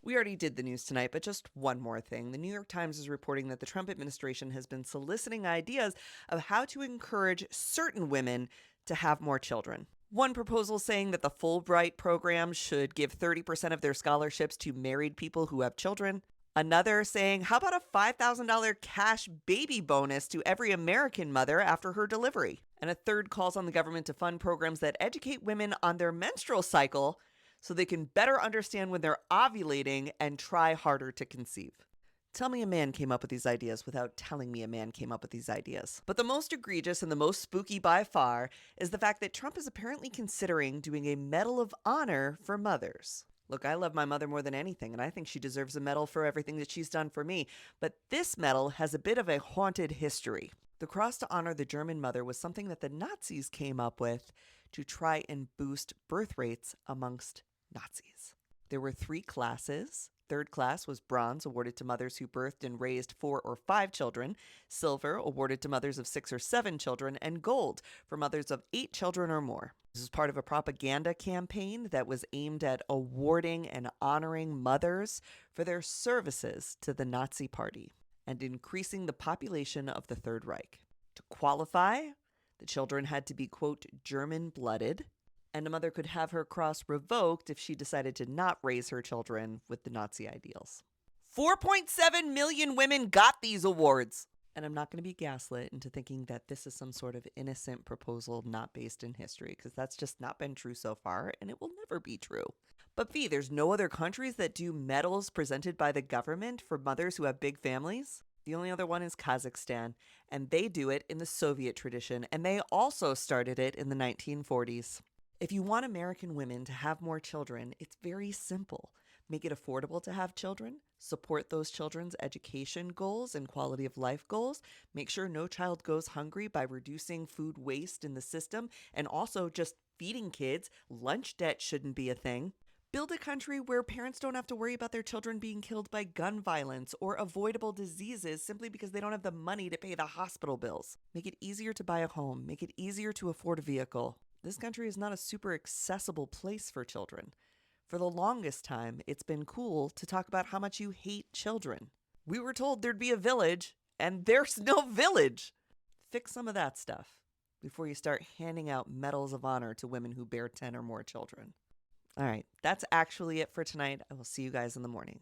We already did the news tonight, but just one more thing. The New York Times is reporting that the Trump administration has been soliciting ideas of how to encourage certain women to have more children. One proposal saying that the Fulbright program should give 30% of their scholarships to married people who have children. Another saying, how about a $5,000 cash baby bonus to every American mother after her delivery? And a third calls on the government to fund programs that educate women on their menstrual cycle so they can better understand when they're ovulating and try harder to conceive. Tell me a man came up with these ideas without telling me a man came up with these ideas. But the most egregious and the most spooky by far is the fact that Trump is apparently considering doing a Medal of Honor for mothers. Look, I love my mother more than anything, and I think she deserves a medal for everything that she's done for me. But this medal has a bit of a haunted history. The cross to honor the German mother was something that the Nazis came up with to try and boost birth rates amongst Nazis. There were 3 classes. Third class was bronze, awarded to mothers who birthed and raised 4 or 5 children, silver, awarded to mothers of 6 or 7 children, and gold for mothers of 8 children or more. This is part of a propaganda campaign that was aimed at awarding and honoring mothers for their services to the Nazi Party and increasing the population of the Third Reich. To qualify, the children had to be, quote, German-blooded, and a mother could have her cross revoked if she decided to not raise her children with the Nazi ideals. 4.7 million women got these awards. And I'm not going to be gaslit into thinking that this is some sort of innocent proposal not based in history, because that's just not been true so far, and it will never be true. But V, there's no other countries that do medals presented by the government for mothers who have big families? The only other one is Kazakhstan, and they do it in the Soviet tradition, and they also started it in the 1940s. If you want American women to have more children, it's very simple. Make it affordable to have children, support those children's education goals and quality of life goals, make sure no child goes hungry by reducing food waste in the system, and also just feeding kids. Lunch debt shouldn't be a thing. Build a country where parents don't have to worry about their children being killed by gun violence or avoidable diseases simply because they don't have the money to pay the hospital bills. Make it easier to buy a home. Make it easier to afford a vehicle. This country is not a super accessible place for children. For the longest time, it's been cool to talk about how much you hate children. We were told there'd be a village, and there's no village. Fix some of that stuff before you start handing out medals of honor to women who bear 10 or more children. All right, that's actually it for tonight. I will see you guys in the morning.